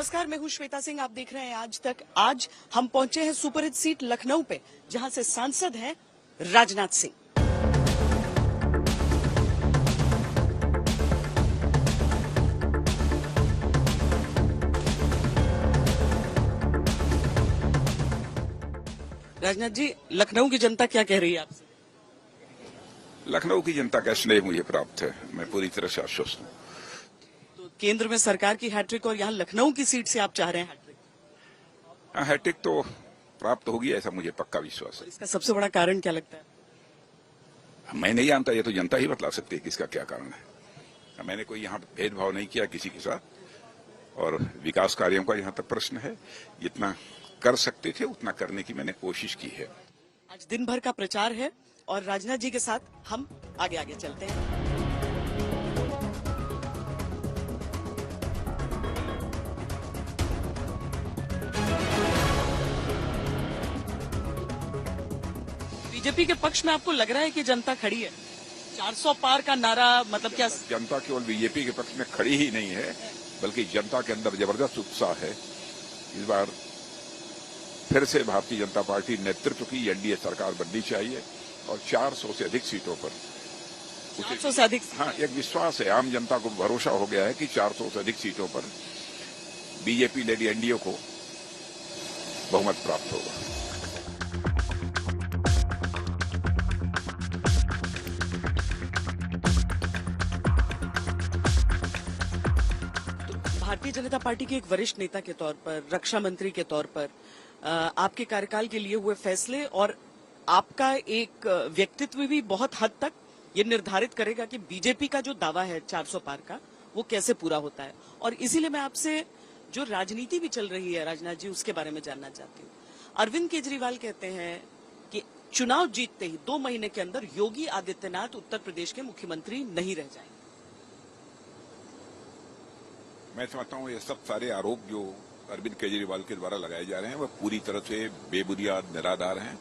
नमस्कार, मैं हूं श्वेता सिंह। आप देख रहे हैं आज तक। आज हम पहुंचे हैं सुपरहिट सीट लखनऊ पे, जहां से सांसद हैं राजनाथ सिंह। राजनाथ जी, लखनऊ की जनता क्या कह रही है आपसे? लखनऊ की जनता का स्नेह मुझे प्राप्त है, मैं पूरी तरह से आश्वस्त हूँ। तो केंद्र में सरकार की हैट्रिक और यहाँ लखनऊ की सीट से आप चाह रहे हैं हैट्रिक? हाँ, हैट्रिक तो प्राप्त होगी, ऐसा मुझे पक्का विश्वास है। इसका सबसे बड़ा कारण क्या लगता है? मैं नहीं जानता, ये तो जनता ही बतला सकती है कि इसका क्या कारण है। मैंने कोई यहाँ भेदभाव नहीं किया किसी के साथ, और विकास कार्यों का यहाँ तक प्रश्न है, जितना कर सकते थे उतना करने की मैंने कोशिश की है। आज दिन भर का प्रचार है और राजनाथ जी के साथ हम आगे आगे चलते हैं। बीजेपी के पक्ष में आपको लग रहा है कि जनता खड़ी है? 400 पार का नारा मतलब क्या? जनता केवल बीजेपी के पक्ष में खड़ी ही नहीं है, बल्कि जनता के अंदर जबरदस्त उत्साह है। इस बार फिर से भारतीय जनता पार्टी नेतृत्व की एनडीए सरकार बननी चाहिए और 400 से अधिक सीटों पर 400 से अधिक। हाँ, एक विश्वास है, आम जनता को भरोसा हो गया है कि 400 से अधिक सीटों पर बीजेपी लेडी एनडीए को बहुमत प्राप्त होगा। भारतीय जनता पार्टी के एक वरिष्ठ नेता के तौर पर, रक्षा मंत्री के तौर पर, आपके कार्यकाल के लिए हुए फैसले और आपका एक व्यक्तित्व भी बहुत हद तक ये निर्धारित करेगा कि बीजेपी का जो दावा है 400 पार का, वो कैसे पूरा होता है। और इसीलिए मैं आपसे जो राजनीति भी चल रही है राजनाथ जी, उसके बारे में जानना चाहती हूँ। अरविंद केजरीवाल कहते हैं कि चुनाव जीतते ही 2 महीने के अंदर योगी आदित्यनाथ उत्तर प्रदेश के मुख्यमंत्री नहीं रह जाएंगे। मैं समझता हूँ ये सब सारे आरोप जो अरविंद केजरीवाल के द्वारा लगाए जा रहे हैं वह पूरी तरह से बेबुनियाद, निराधार हैं,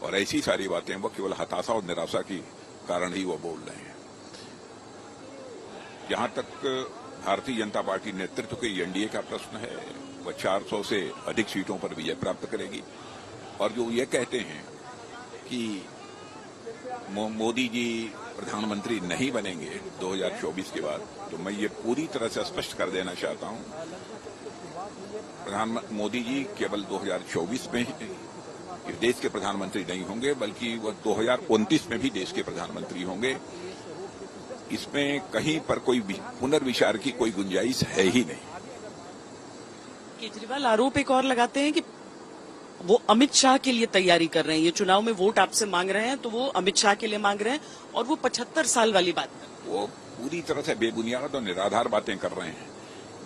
और ऐसी सारी बातें वो केवल हताशा और निराशा की कारण ही वो बोल रहे हैं। जहां तक भारतीय जनता पार्टी नेतृत्व के एनडीए का प्रश्न है, वह 400 से अधिक सीटों पर विजय प्राप्त करेगी। और जो ये कहते हैं कि मोदी जी प्रधानमंत्री नहीं बनेंगे 2024 के बाद, तो मैं ये पूरी तरह से स्पष्ट कर देना चाहता हूं, प्रधानमंत्री मोदी जी केवल 2024 में ही देश के प्रधानमंत्री नहीं होंगे, बल्कि वह 2029 में भी देश के प्रधानमंत्री होंगे। इसमें कहीं पर कोई पुनर्विचार की कोई गुंजाइश है ही नहीं। केजरीवाल आरोप एक और लगाते हैं कि वो अमित शाह के लिए तैयारी कर रहे हैं, ये चुनाव में वोट आपसे मांग रहे हैं तो वो अमित शाह के लिए मांग रहे हैं, और वो 75 साल वाली बात कर रहे हैं। वो पूरी तरह से बेबुनियाद और निराधार बातें कर रहे हैं।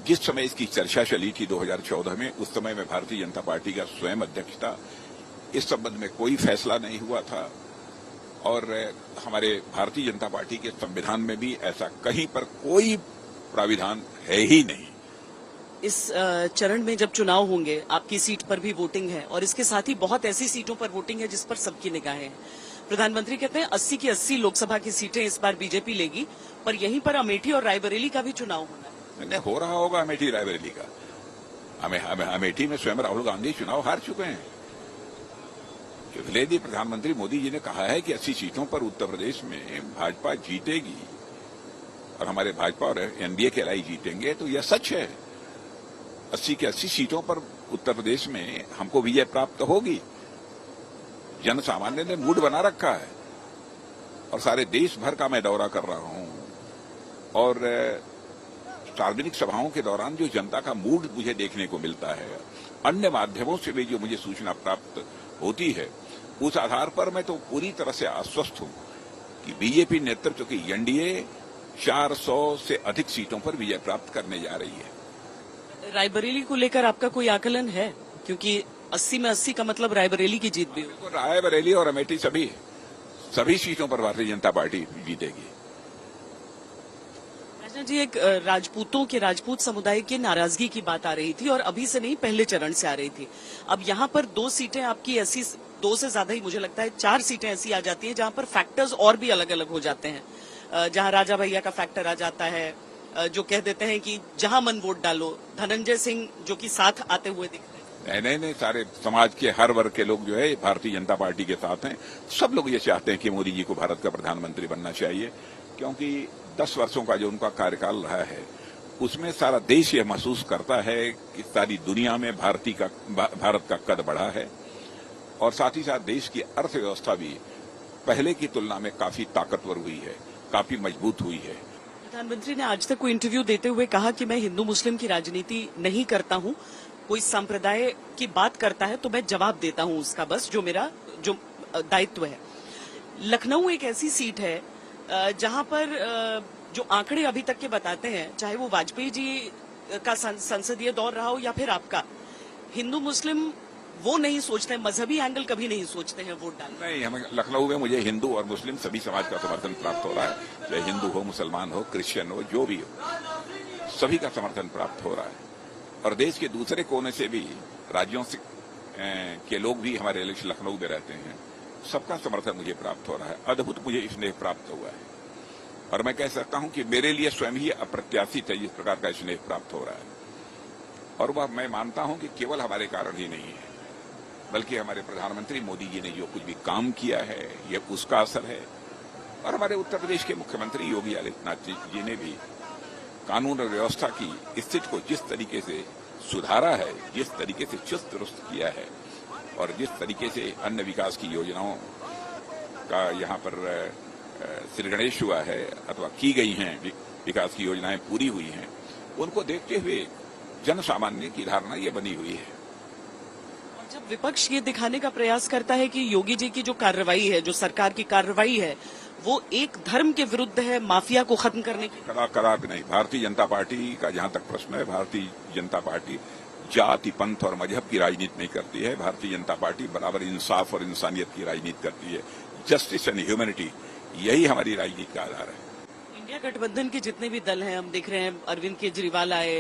जिस समय इसकी चर्चा चली थी 2014 में, उस समय में भारतीय जनता पार्टी का स्वयं अध्यक्ष था। इस संबंध में कोई फैसला नहीं हुआ था, और हमारे भारतीय जनता पार्टी के संविधान में भी ऐसा कहीं पर कोई प्राविधान है ही नहीं। इस चरण में जब चुनाव होंगे, आपकी सीट पर भी वोटिंग है, और इसके साथ ही बहुत ऐसी सीटों पर वोटिंग है जिस पर सबकी निगाहें हैं। प्रधानमंत्री कहते हैं 80 की 80 लोकसभा की सीटें इस बार बीजेपी लेगी, पर यहीं पर अमेठी और रायबरेली का भी चुनाव होना है। नहीं हो रहा होगा अमेठी रायबरेली का। अमेठी में स्वयं राहुल गांधी चुनाव हार चुके हैं। इसलिए प्रधानमंत्री मोदी जी ने कहा है कि 80 सीटों पर उत्तर प्रदेश में भाजपा जीतेगी और हमारे भाजपा और एनडीए के अलाई जीतेंगे, तो यह सच है। 80 की 80 सीटों पर उत्तर प्रदेश में हमको विजय प्राप्त होगी। जन सामान्य ने मूड बना रखा है, और सारे देश भर का मैं दौरा कर रहा हूं, और सार्वजनिक सभाओं के दौरान जो जनता का मूड मुझे देखने को मिलता है, अन्य माध्यमों से भी जो मुझे सूचना प्राप्त होती है, उस आधार पर मैं तो पूरी तरह से आश्वस्त हूं कि बीजेपी नेतृत्व की एनडीए 400 से अधिक सीटों पर विजय प्राप्त करने जा रही है। रायबरेली को लेकर आपका कोई आकलन है? क्योंकि 80 में 80 का मतलब रायबरेली की जीत भी हो। रायबरेली और अमेठी सभी सीटों पर भारतीय जनता पार्टी जीतेगी। राजनाथ जी, एक राजपूत समुदाय की नाराजगी की बात आ रही थी, और अभी से नहीं, पहले चरण से आ रही थी। अब यहाँ पर 2 सीटें आपकी ऐसी, 2 से ज्यादा ही मुझे लगता है 4 सीटें ऐसी आ जाती है जहाँ पर फैक्टर्स और भी अलग अलग हो जाते हैं, जहाँ राजा भैया का फैक्टर आ जाता है, जो कह देते हैं कि जहां मन वोट डालो, धनंजय सिंह जो कि साथ आते हुए दिख रहे हैं। नहीं, सारे समाज के हर वर्ग के लोग जो है भारतीय जनता पार्टी के साथ हैं। सब लोग ये चाहते हैं कि मोदी जी को भारत का प्रधानमंत्री बनना चाहिए, क्योंकि 10 वर्षों का जो उनका कार्यकाल रहा है उसमें सारा देश ये महसूस करता है कि सारी दुनिया में भारत का कद बढ़ा है और साथ ही साथ देश की अर्थव्यवस्था भी पहले की तुलना में काफी ताकतवर हुई है, काफी मजबूत हुई है। प्रधानमंत्री ने आज तक कोई इंटरव्यू देते हुए कहा कि मैं हिंदू मुस्लिम की राजनीति नहीं करता हूं, कोई संप्रदाय की बात करता है तो मैं जवाब देता हूं उसका, बस जो मेरा जो दायित्व है। लखनऊ एक ऐसी सीट है जहां पर जो आंकड़े अभी तक के बताते हैं, चाहे वो वाजपेयी जी का संसदीय दौर रहा हो या फिर आपका, हिंदू मुस्लिम वो नहीं सोचते, मजहबी एंगल कभी नहीं सोचते हैं वोट डालने। नहीं, हमें लखनऊ में मुझे हिंदू और मुस्लिम सभी समाज का समर्थन प्राप्त हो रहा है, चाहे हिंदू हो, मुसलमान हो, क्रिश्चियन हो, जो भी हो, सभी का समर्थन प्राप्त हो रहा है। और देश के दूसरे कोने से भी राज्यों से के लोग भी हमारे लखनऊ में रहते हैं, सबका समर्थन मुझे प्राप्त हो रहा है। अद्भुत मुझे स्नेह प्राप्त हुआ है और मैं कह सकता हूं कि मेरे लिए स्वयं ही अप्रत्याशित है जिस प्रकार का स्नेह प्राप्त हो रहा है। और वह मैं मानता हूं कि केवल हमारे कारण ही नहीं है, बल्कि हमारे प्रधानमंत्री मोदी जी ने जो कुछ भी काम किया है ये उसका असर है। और हमारे उत्तर प्रदेश के मुख्यमंत्री योगी आदित्यनाथ जी ने भी कानून और व्यवस्था की स्थिति को जिस तरीके से सुधारा है, जिस तरीके से चुस्त दुरुस्त किया है और जिस तरीके से अन्य विकास की योजनाओं का यहाँ पर श्री गणेश हुआ है अथवा की गई हैं, विकास की योजनाएं पूरी हुई हैं, उनको देखते हुए जन सामान्य की धारणा ये बनी हुई है। जब विपक्ष ये दिखाने का प्रयास करता है कि योगी जी की जो कार्रवाई है, जो सरकार की कार्रवाई है, वो एक धर्म के विरुद्ध है, माफिया को खत्म करने की, कदापि भी नहीं। भारतीय जनता पार्टी का जहां तक प्रश्न है, भारतीय जनता पार्टी जाति, पंथ और मजहब की राजनीति नहीं करती है। भारतीय जनता पार्टी बराबर इंसाफ और इंसानियत की राजनीति करती है। जस्टिस एंड ह्यूमैनिटी, यही हमारी राजनीति का आधार है। इंडिया गठबंधन के जितने भी दल हैं, हम देख रहे हैं अरविंद केजरीवाल आए,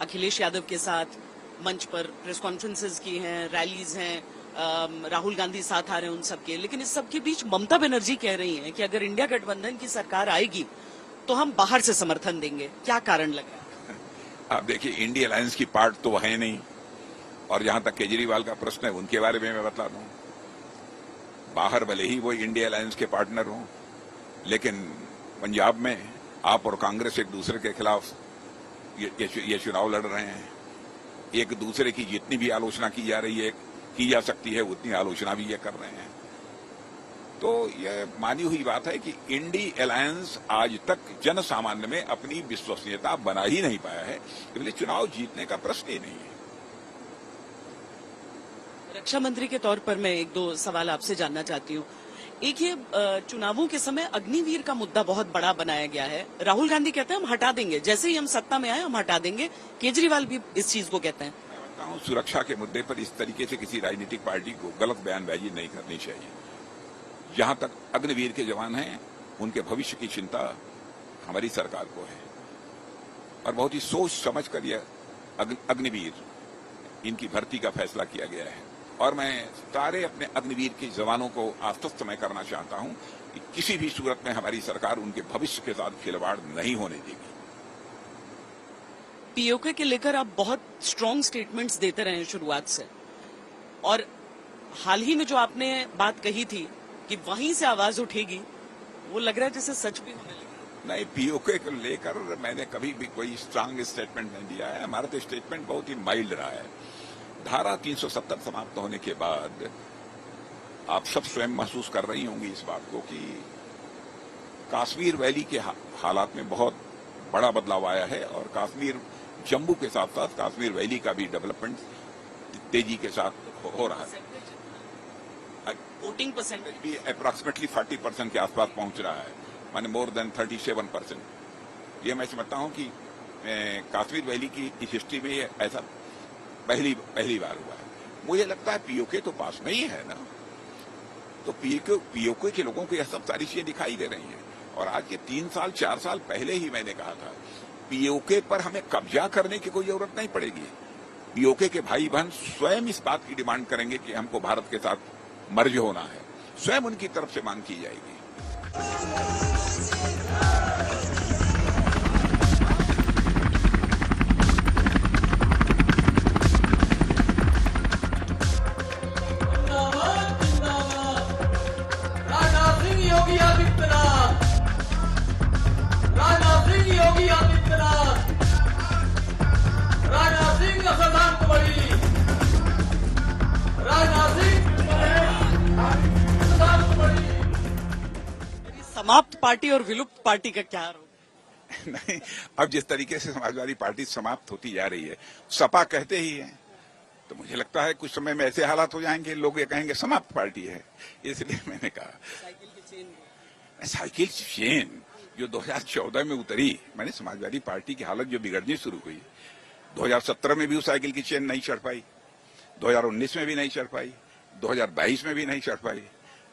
अखिलेश यादव के साथ मंच पर प्रेस कॉन्फ्रेंसेस की हैं, रैलीज हैं, राहुल गांधी साथ आ रहे हैं उन सबके, लेकिन इस सब के बीच ममता बनर्जी कह रही हैं कि अगर इंडिया गठबंधन की सरकार आएगी तो हम बाहर से समर्थन देंगे। क्या कारण लग रहा है? आप देखिए, इंडिया अलायंस की पार्ट तो है नहीं, और जहां तक केजरीवाल का प्रश्न है उनके बारे में मैं बता दूं, बाहर भले ही वो इंडिया अलायंस के पार्टनर हों, लेकिन पंजाब में आप और कांग्रेस एक दूसरे के खिलाफ ये चुनाव लड़ रहे हैं। एक दूसरे की जितनी भी आलोचना की जा सकती है उतनी आलोचना भी ये कर रहे हैं। तो यह मानी हुई बात है कि इंडी अलायंस आज तक जन सामान्य में अपनी विश्वसनीयता बना ही नहीं पाया है, इसलिए चुनाव जीतने का प्रश्न ही नहीं है। रक्षा मंत्री के तौर पर मैं एक दो सवाल आपसे जानना चाहती हूँ। एक ये चुनावों के समय अग्निवीर का मुद्दा बहुत बड़ा बनाया गया है। राहुल गांधी कहते हैं हम हटा देंगे, जैसे ही हम सत्ता में आए हम हटा देंगे। केजरीवाल भी इस चीज को कहते हैं। मैं मानता हूं सुरक्षा के मुद्दे पर इस तरीके से किसी राजनीतिक पार्टी को गलत बयानबाजी नहीं करनी चाहिए। जहां तक अग्निवीर के जवान हैं, उनके भविष्य की चिंता हमारी सरकार को है और बहुत ही सोच समझ कर यह अग्निवीर इनकी भर्ती का फैसला किया गया है। और मैं सारे अपने अग्निवीर के जवानों को आश्वस्त मैं करना चाहता हूं कि किसी भी सूरत में हमारी सरकार उनके भविष्य के साथ खिलवाड़ नहीं होने देगी। पीओके के लेकर आप बहुत स्ट्रांग स्टेटमेंट्स देते रहे शुरुआत से, और हाल ही में जो आपने बात कही थी कि वहीं से आवाज उठेगी, वो लग रहा है जैसे सच भी होने लगी। नहीं, पीओके को लेकर मैंने कभी भी कोई स्ट्रांग स्टेटमेंट नहीं दिया है। हमारा तो स्टेटमेंट बहुत ही माइल्ड रहा है। धारा 370 समाप्त होने के बाद आप सब स्वयं महसूस कर रही होंगी इस बात को कि कश्मीर वैली के हालात में बहुत बड़ा बदलाव आया है और कश्मीर जम्मू के साथ साथ कश्मीर वैली का भी डेवलपमेंट तेजी के साथ हो रहा है। वोटिंग परसेंटेज भी अप्रोक्सीमेटली 40% के आसपास पहुंच रहा है, माने मोर देन 37%। ये मैं समझता हूं कि कश्मीर वैली की इस हिस्ट्री में ऐसा पहली बार हुआ है। मुझे लगता है पीओके तो पास नहीं है ना, तो पीओके के लोगों को यह सब सारी चीजें दिखाई दे रही हैं। और आज के 3-4 साल पहले ही मैंने कहा था पीओके पर हमें कब्जा करने की कोई जरूरत नहीं पड़ेगी। पीओके के भाई बहन स्वयं इस बात की डिमांड करेंगे कि हमको भारत के साथ मर्ज होना है, स्वयं उनकी तरफ से मांग की जाएगी। योगी आदित्यनाथ, राजनाथ सिंह श्रद्धांजलि बड़ी, राजनाथ सिंह श्रद्धांजलि बड़ी। समाप्त पार्टी और विलुप्त पार्टी का क्या आरोप? नहीं, अब जिस तरीके से समाजवादी पार्टी समाप्त होती जा रही है, सपा कहते ही है, तो मुझे लगता है कुछ समय में ऐसे हालात हो जाएंगे, लोग ये कहेंगे समाप्त पार्टी है। इसलिए मैंने कहा साइकिल चेन जो 2014 में उतरी, मैंने समाजवादी पार्टी की हालत जो बिगड़नी शुरू हुई, 2017 में भी उस साइकिल की चेन नहीं चढ़ पाई, 2019 में भी नहीं चढ़ पाई, 2022 में भी नहीं चढ़ पाई,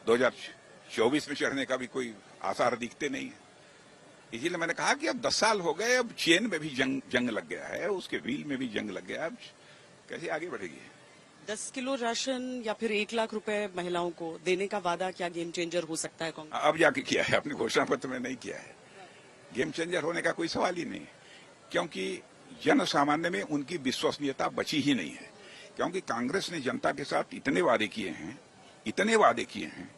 2024 में चढ़ने का भी कोई आसार दिखते नहीं है। इसीलिए मैंने कहा कि अब 10 साल हो गए, अब चेन में भी जंग लग गया है, उसके व्हील में भी जंग लग गया, अब कैसे आगे बढ़ेगी? 10 किलो राशन या फिर 1 लाख रुपए महिलाओं को देने का वादा क्या गेम चेंजर हो सकता है कांग्रेस? अब जाके किया है, अपने घोषणा पत्र में नहीं किया है। गेम चेंजर होने का कोई सवाल ही नहीं, क्योंकि जन सामान्य में उनकी विश्वसनीयता बची ही नहीं है। क्योंकि कांग्रेस ने जनता के साथ इतने वादे किए हैं,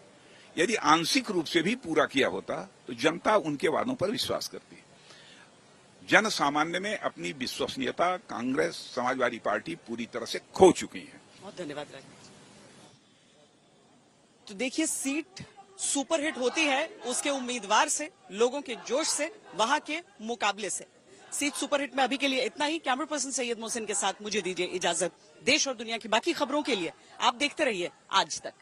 यदि आंशिक रूप से भी पूरा किया होता तो जनता उनके वादों पर विश्वास करती। जन सामान्य में अपनी विश्वसनीयता कांग्रेस समाजवादी पार्टी पूरी तरह से खो चुकी है। बहुत धन्यवाद राजनाथ। तो देखिए, सीट सुपरहिट होती है उसके उम्मीदवार से, लोगों के जोश से, वहां के मुकाबले से। सीट सुपरहिट में अभी के लिए इतना ही। कैमरा पर्सन सैयद मोहसिन के साथ मुझे दीजिए इजाजत। देश और दुनिया की बाकी खबरों के लिए आप देखते रहिए आज तक।